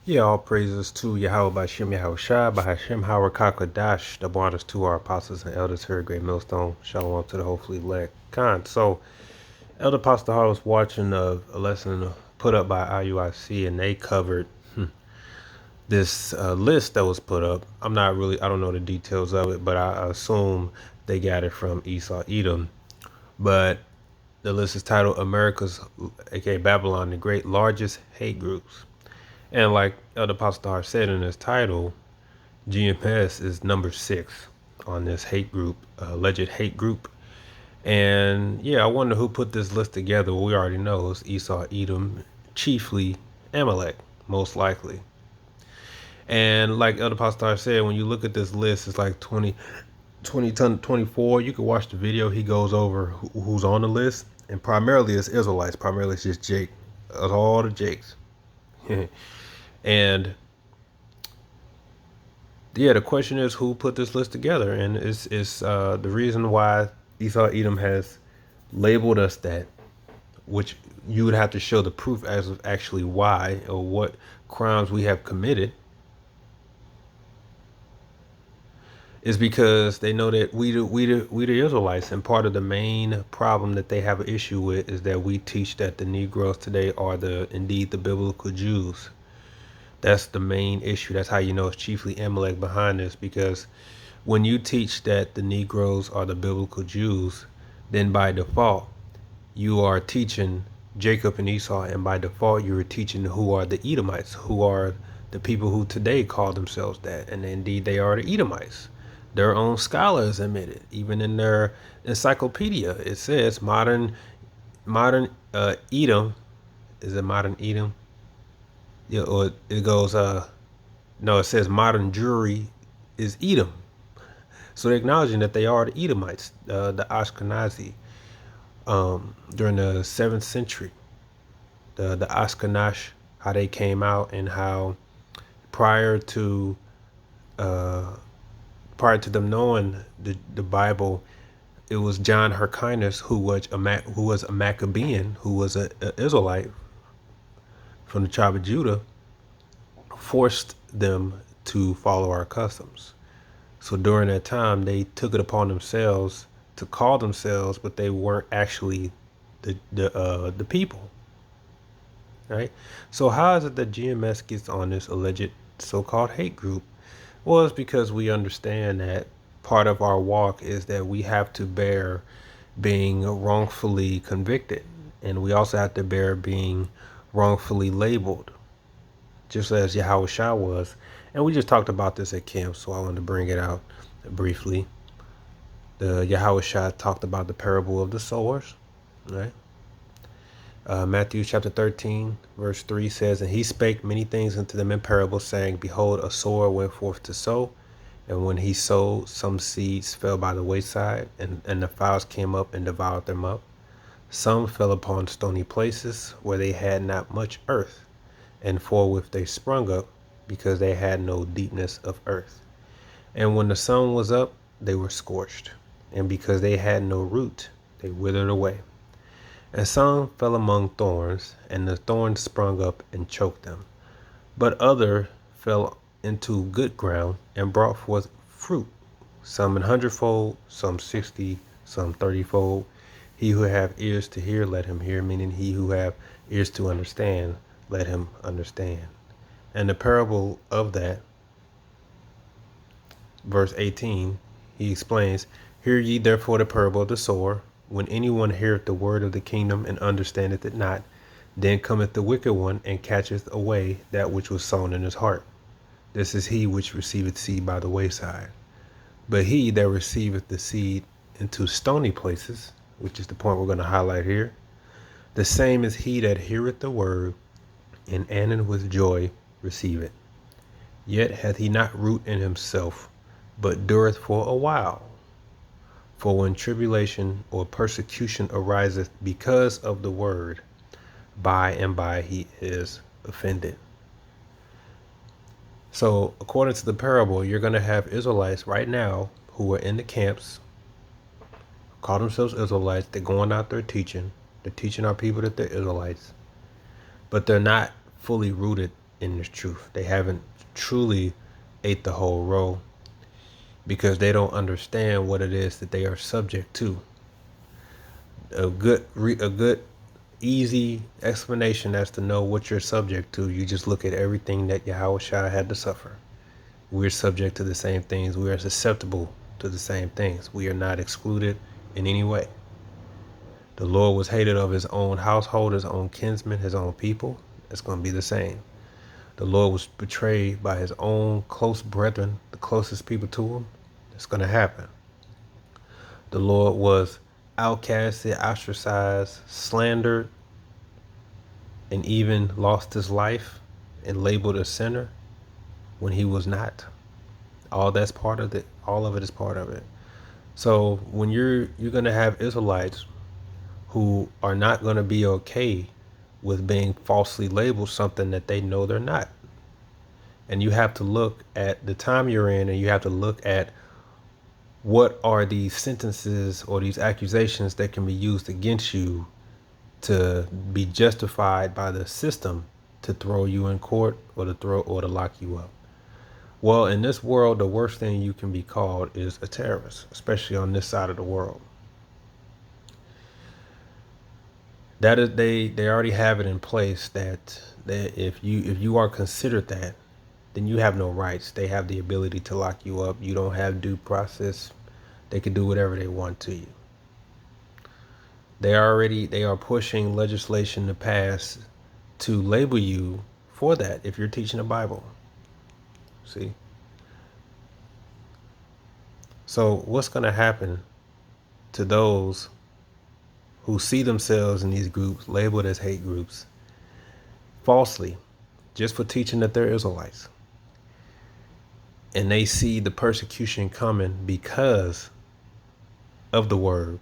Yeah, all praises to Yahweh Bashem Yahweh Shai, Bahashem Howard Kakadash, the waters to our apostles and elders here at Great Millstone. Shalom to the hopefully elect Khan. So, Elder Pastor Hall was watching a lesson put up by IUIC, and they covered this list that was put up. I don't know the details of it, but I assume they got it from Esau Edom. But the list is titled America's, aka Babylon, the Great Largest Hate Groups. And like Elder Pastor said in his title, GMS is number 6 on this hate group, alleged hate group. And yeah, I wonder who put this list together. Well, we already know it's Esau, Edom, chiefly Amalek, most likely. And like Elder Pastor said, when you look at this list, it's like 24. You can watch the video. He goes over who's on the list. And primarily it's Israelites. Primarily it's just Jake. Of all the Jakes. And yeah, the question is who put this list together, and it's the reason why Esau Edom has labeled us that, which you would have to show the proof as of actually why or what crimes we have committed, is because they know that we the Israelites, and part of the main problem that they have an issue with is that we teach that the Negroes today are indeed the biblical Jews. That's the main issue. That's how you know it's chiefly Amalek behind this, because when you teach that the Negroes are the biblical Jews, then by default, you are teaching Jacob and Esau, and by default, you are teaching who are the Edomites, who are the people who today call themselves that, and indeed they are the Edomites. Their own scholars admit it. Even in their encyclopedia, it says modern Edom. Is it modern Edom? Yeah, or it goes, no, it says modern Jewry is Edom. So they're acknowledging that they are the Edomites, the Ashkenazi, during the 7th century. The Ashkenash, how they came out, and how prior to them knowing the Bible, it was John Hyrcanus who was a Maccabean, who was an Israelite from the tribe of Judah, forced them to follow our customs. So during that time, they took it upon themselves to call themselves, but they weren't actually the people, right? So how is it that GMS gets on this alleged so-called hate group? Well, it's because we understand that part of our walk is that we have to bear being wrongfully convicted, and we also have to bear being wrongfully labeled, just as Yahweh Shah was. And we just talked about this at camp, so I wanted to bring it out briefly. The Yahweh Shah talked about the parable of the sowers, right? Matthew chapter 13, verse 3 says, And he spake many things unto them in parables, saying, Behold, a sower went forth to sow. And when he sowed, some seeds fell by the wayside, and the fowls came up and devoured them up. Some fell upon stony places, where they had not much earth, and forthwith they sprung up, because they had no deepness of earth. And when the sun was up, they were scorched, and because they had no root, they withered away. And some fell among thorns, and the thorns sprung up and choked them. But other fell into good ground, and brought forth fruit, some 100-fold, some 60, some 30-fold. He who have ears to hear, let him hear, meaning he who have ears to understand, let him understand. And the parable of that, verse 18, he explains, Hear ye therefore the parable of the sower. When anyone heareth the word of the kingdom and understandeth it not, then cometh the wicked one and catcheth away that which was sown in his heart. This is he which receiveth seed by the wayside. But he that receiveth the seed into stony places, which is the point we're going to highlight here, the same is he that heareth the word, and with joy receive it. Yet hath he not root in himself, but dureth for a while. For when tribulation or persecution ariseth because of the word, by and by he is offended. So according to the parable, you're going to have Israelites right now who are in the camps, call themselves Israelites. They're going out there teaching. They're teaching our people that they're Israelites, but they're not fully rooted in this truth. They haven't truly ate the whole roll because they don't understand what it is that they are subject to. A good easy explanation as to know what you're subject to. You just look at everything that Yahweh Shai had to suffer. We're subject to the same things. We are susceptible to the same things. We are not excluded in any way. The Lord was hated of his own household, his own kinsmen, his own people. It's going to be the same. The Lord was betrayed by his own close brethren, the closest people to him. It's going to happen. The Lord was outcasted, ostracized, slandered, and even lost his life and labeled a sinner when he was not. All that's part of it. All of it is part of it. So when you're going to have Israelites who are not going to be okay with being falsely labeled something that they know they're not. And you have to look at the time you're in, and you have to look at what are these sentences or these accusations that can be used against you to be justified by the system to throw you in court or to lock you up. Well, in this world, the worst thing you can be called is a terrorist, especially on this side of the world. That is, they already have it in place that if you are considered that, then you have no rights. They have the ability to lock you up. You don't have due process. They can do whatever they want to you. They are pushing legislation to pass to label you for that if you're teaching the Bible. See? So what's going to happen to those who see themselves in these groups labeled as hate groups falsely just for teaching that they're Israelites? And they see the persecution coming because of the word.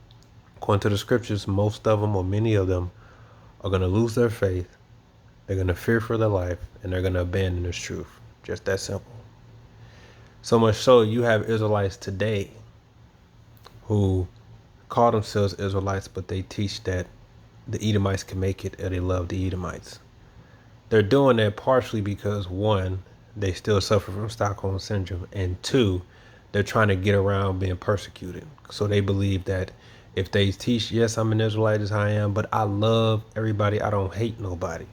According to the scriptures, most of them or many of them are going to lose their faith. They're going to fear for their life, and they're going to abandon this truth. Just that simple. So much so, you have Israelites today who call themselves Israelites, but they teach that the Edomites can make it, and they love the Edomites. They're doing that partially because, one, they still suffer from Stockholm Syndrome, and two, they're trying to get around being persecuted. So they believe that if they teach, yes, I'm an Israelite as I am, but I love everybody, I don't hate nobody.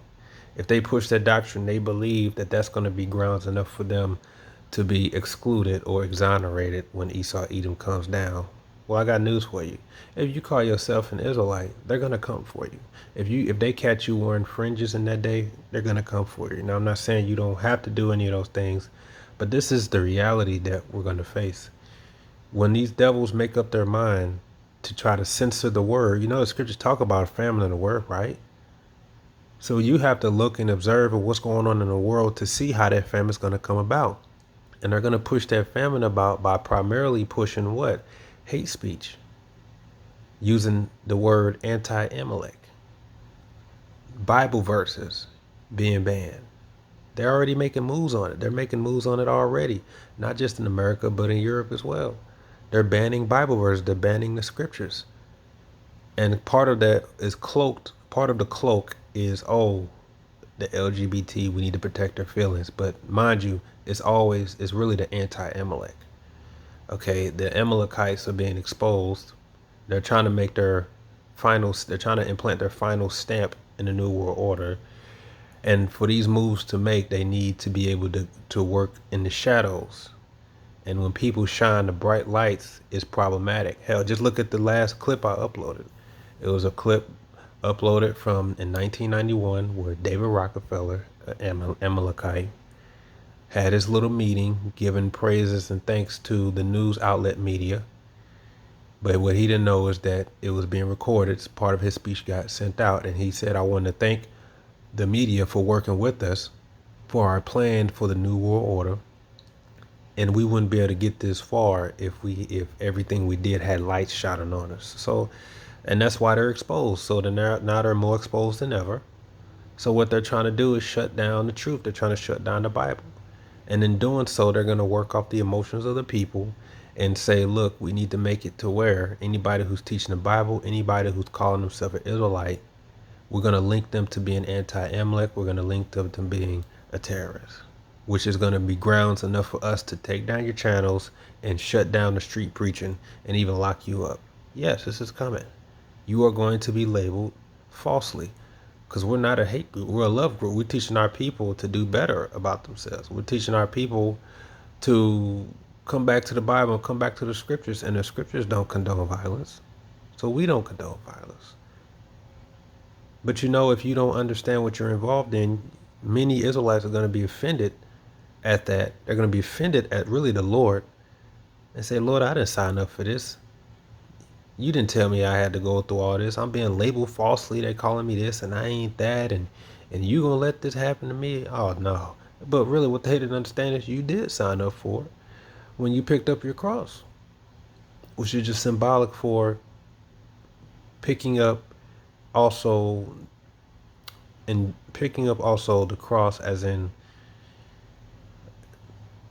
If they push that doctrine, they believe that that's going to be grounds enough for them to be excluded or exonerated when Esau Edom comes down. Well, I got news for you. If you call yourself an Israelite, they're going to come for you. If they catch you wearing fringes in that day, they're going to come for you. Now, I'm not saying you don't have to do any of those things, but this is the reality that we're going to face. When these devils make up their mind to try to censor the word, you know, the scriptures talk about a famine in the word, right? So you have to look and observe what's going on in the world to see how that famine is going to come about. And they're going to push that famine about by primarily pushing what? Hate speech. Using the word anti-Amalek. Bible verses being banned. They're already making moves on it. They're making moves on it already. Not just in America, but in Europe as well. They're banning Bible verses. They're banning the scriptures. And part of that is cloaked. Part of the cloak is, oh, the LGBT, we need to protect their feelings. But mind you, it's really the anti-Amalek. Okay, the Amalekites are being exposed. They're trying to implant their final stamp in the New World Order. And for these moves to make, they need to be able to work in the shadows. And when people shine the bright lights, it's problematic. Hell, just look at the last clip I uploaded. It was a clip uploaded from in 1991 where David Rockefeller, an Amalekite, had his little meeting giving praises and thanks to the news outlet media. But what he didn't know is that it was being recorded. Part of his speech got sent out, and he said, I want to thank the media for working with us for our plan for the New World Order. And we wouldn't be able to get this far if everything we did had lights shining on us. So, and that's why they're exposed. So now they're more exposed than ever. So what they're trying to do is shut down the truth. They're trying to shut down the Bible. And in doing so, they're going to work off the emotions of the people and say, look, we need to make it to where anybody who's teaching the Bible, anybody who's calling themselves an Israelite, we're going to link them to being anti-Amalek. We're going to link them to being a terrorist, which is going to be grounds enough for us to take down your channels and shut down the street preaching and even lock you up. Yes, this is coming. You are going to be labeled falsely, because we're not a hate group. We're a love group. We're teaching our people to do better about themselves. We're teaching our people to come back to the Bible and come back to the scriptures, and the scriptures don't condone violence. So we don't condone violence. But you know, if you don't understand what you're involved in, many Israelites are going to be offended at that. They're going to be offended at really the Lord and say, Lord, I didn't sign up for this. You didn't tell me I had to go through all this. I'm being labeled falsely. They calling me this and I ain't that. And you going to let this happen to me? Oh, no. But really what they didn't understand is you did sign up for it when you picked up your cross, which is just symbolic for picking up also the cross, as in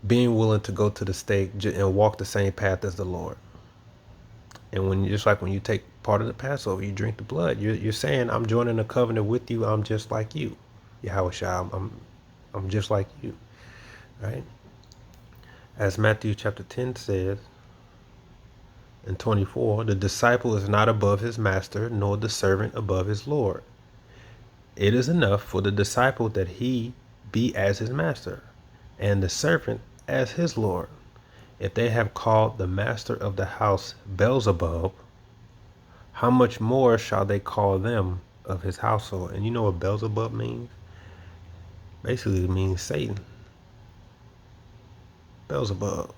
being willing to go to the stake and walk the same path as the Lord. And when just like when you take part of the Passover, you drink the blood, you're saying, I'm joining a covenant with you. I'm just like you, Yahweh. I'm just like you, right? As Matthew chapter 10 says in 24, the disciple is not above his master, nor the servant above his Lord. It is enough for the disciple that he be as his master, and the servant as his Lord. If they have called the master of the house Beelzebub, how much more shall they call them of his household? And you know what Beelzebub means? Basically, it means Satan. Beelzebub,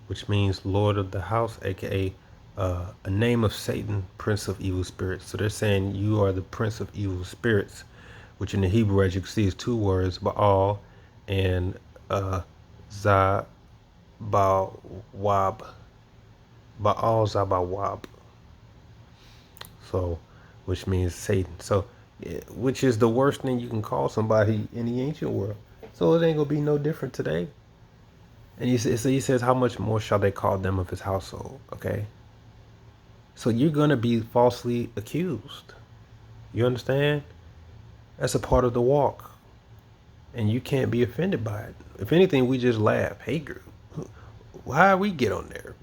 which means Lord of the house, aka a name of Satan, Prince of evil spirits. So they're saying you are the Prince of evil spirits, which in the Hebrew, as you can see, is two words, Baal and Zabawab. Baal Zabawab. So, which means Satan. So, which is the worst thing you can call somebody in the ancient world. So it ain't gonna be no different today. And he says, how much more shall they call them of his household? Okay. So you're gonna be falsely accused. You understand? That's a part of the walk. And you can't be offended by it. If anything, we just laugh. Hey, group, why we get on there?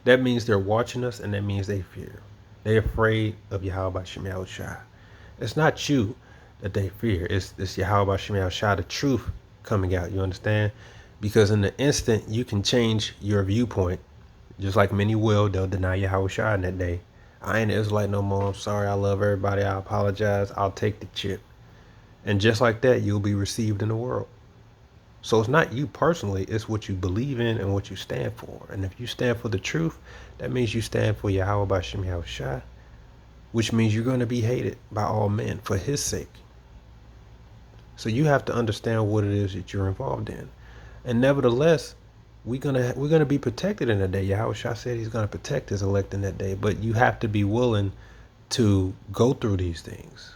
That means they're watching us, and that means they fear. They're afraid of Yahweh Shem Yahushua. It's not you that they fear. It's Yahweh Shem Yahushua, the truth coming out. You understand? Because in the instant you can change your viewpoint, just like many will, they'll deny Yahushua in that day. I ain't an Israelite no more. I'm sorry. I love everybody. I apologize. I'll take the chip. And just like that, you'll be received in the world. So it's not you personally, it's what you believe in and what you stand for. And if you stand for the truth, that means you stand for Yahweh B'Shem Yahushua, which means you're going to be hated by all men for his sake. So you have to understand what it is that you're involved in. And nevertheless, we're gonna be protected in that day. Yahushua said he's going to protect his elect in that day, but you have to be willing to go through these things.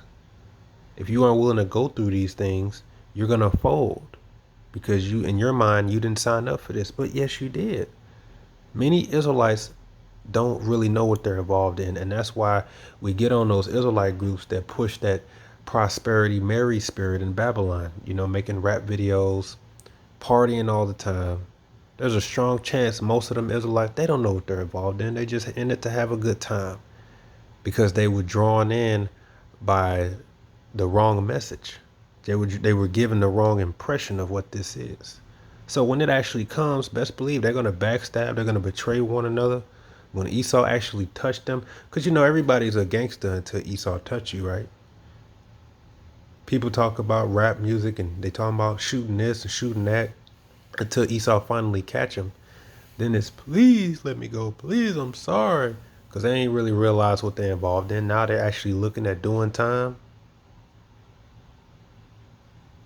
If you aren't willing to go through these things, you're going to fold. Because you, in your mind, you didn't sign up for this, but yes, you did. Many Israelites don't really know what they're involved in, and that's why we get on those Israelite groups that push that prosperity Mary spirit in Babylon. You know, making rap videos, partying all the time. There's a strong chance most of them Israelites, they don't know what they're involved in. They just in it to have a good time because they were drawn in by the wrong message. They were given the wrong impression of what this is. So when it actually comes, best believe they're going to backstab. They're going to betray one another. When Esau actually touched them, because you know everybody's a gangster until Esau touch you, right? People talk about rap music and they talk about shooting this and shooting that until Esau finally catch them. Then it's please let me go. Please, I'm sorry. Because they ain't really realized what they're involved in. Now they're actually looking at doing time.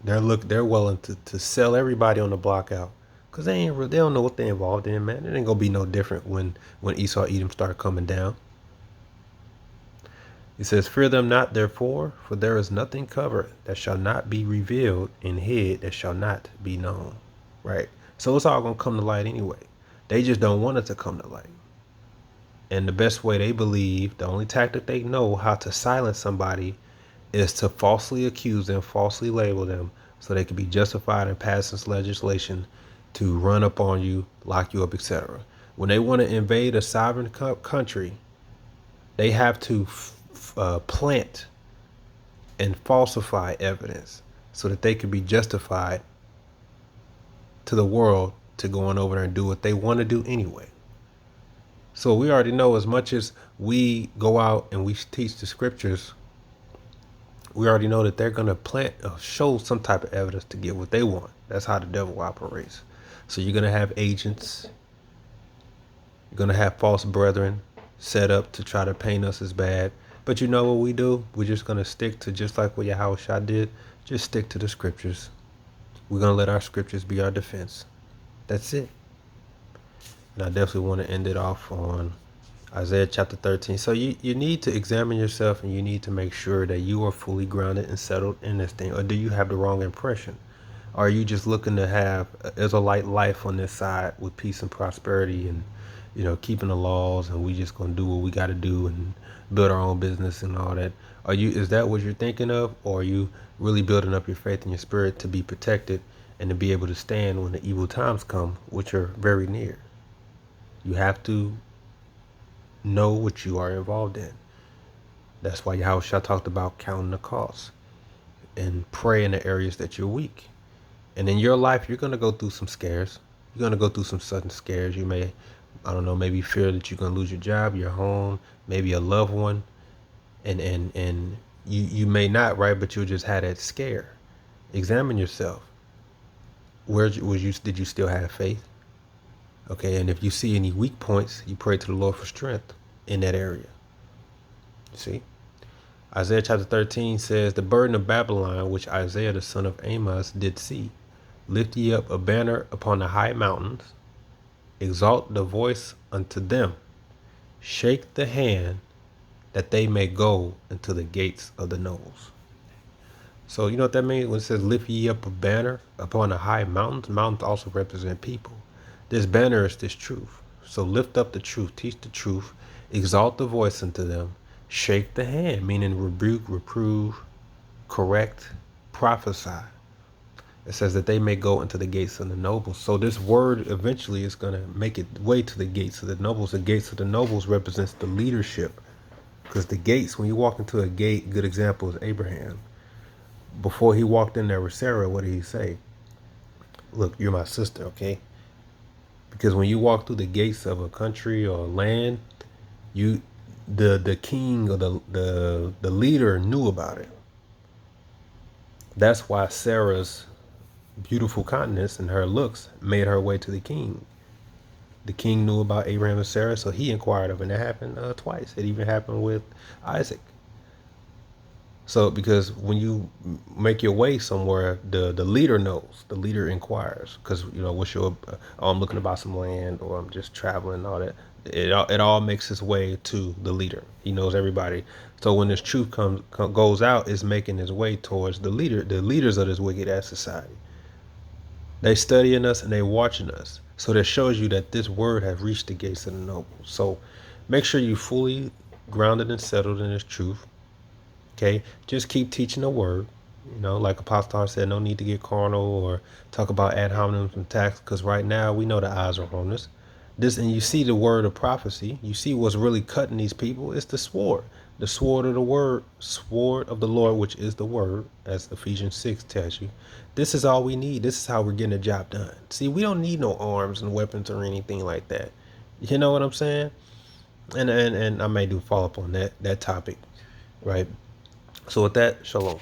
They're willing to sell everybody on the block out, cause they don't know what they're involved in, man. It ain't gonna be no different when Esau Edom start coming down. He says, fear them not, therefore, for there is nothing covered that shall not be revealed, and hid that shall not be known. Right. So it's all gonna come to light anyway. They just don't want it to come to light. And the best way they believe, the only tactic they know how to silence somebody is to falsely accuse them, falsely label them, so they can be justified in passing legislation to run up on you, lock you up, etc. When they want to invade a sovereign country, they have to plant and falsify evidence so that they can be justified to the world to going over there and do what they want to do anyway. So we already know, as much as we go out and we teach the scriptures, we already know that they're going to plant or show some type of evidence to get what they want. That's how the devil operates. So you're going to have agents, you're going to have false brethren set up to try to paint us as bad. But you know what we do? We're just going to stick to, just like what Yahweh did, just stick to the scriptures. We're going to let our scriptures be our defense. That's it. And I definitely want to end it off on Isaiah chapter 13. So you need to examine yourself, and you need to make sure that you are fully grounded and settled in this thing. Or do you have the wrong impression? Or are you just looking to have an Israelite life on this side with peace and prosperity and, keeping the laws, and we just going to do what we got to do and build our own business and all that? Is that what you're thinking of? Or are you really building up your faith and your spirit to be protected and to be able to stand when the evil times come, which are very near? You have to know what you are involved in. That's why Yahweh talked about counting the costs and pray in the areas that you're weak. And in your life, you're going to go through some scares. You're going to go through some sudden scares. You may, maybe fear that you're going to lose your job, your home, maybe a loved one. And you may not, right? But you'll just have that scare. Examine yourself. Did you still have faith? Okay, and if you see any weak points, you pray to the Lord for strength in that area. See? Isaiah chapter 13 says, "The burden of Babylon, which Isaiah the son of Amos did see, lift ye up a banner upon the high mountains, exalt the voice unto them, shake the hand, that they may go into the gates of the nobles." So you know what that means when it says lift ye up a banner upon the high mountains? Mountains also represent people. This banner is this truth. So lift up the truth, teach the truth, exalt the voice unto them, shake the hand, meaning rebuke, reprove, correct, prophesy. It says that they may go into the gates of the nobles. So this word eventually is going to make it way to the gates of the nobles. The gates of the nobles represents the leadership. Because the gates, when you walk into a gate, good example is Abraham. Before he walked in there with Sarah, what did he say? Look, you're my sister, okay? Because when you walk through the gates of a country or a land, the king or the leader knew about it. That's why Sarah's beautiful countenance and her looks made her way to the king. The king knew about Abraham and Sarah, so he inquired of her, and that happened twice. It even happened with Isaac. So because when you make your way somewhere, the leader knows, the leader inquires, because what's your I'm looking to buy some land, or I'm just traveling and all that. It all makes its way to the leader. He knows everybody. So when this truth goes out, it's making its way towards the leaders of this wicked ass society. They studying us and they watching us. So that shows you that this word has reached the gates of the nobles. So make sure you fully grounded and settled in this truth. Okay, just keep teaching the word. Like Apostle said, no need to get carnal or talk about ad hominems and tax, because right now we know the eyes are on us. And you see the word of prophecy. You see what's really cutting these people. It's the sword of the word, sword of the Lord, which is the word, as Ephesians 6 tells you. This is all we need. This is how we're getting the job done. See, we don't need no arms and weapons or anything like that. You know what I'm saying? And I may do follow up on that topic, right? So with that, shalom.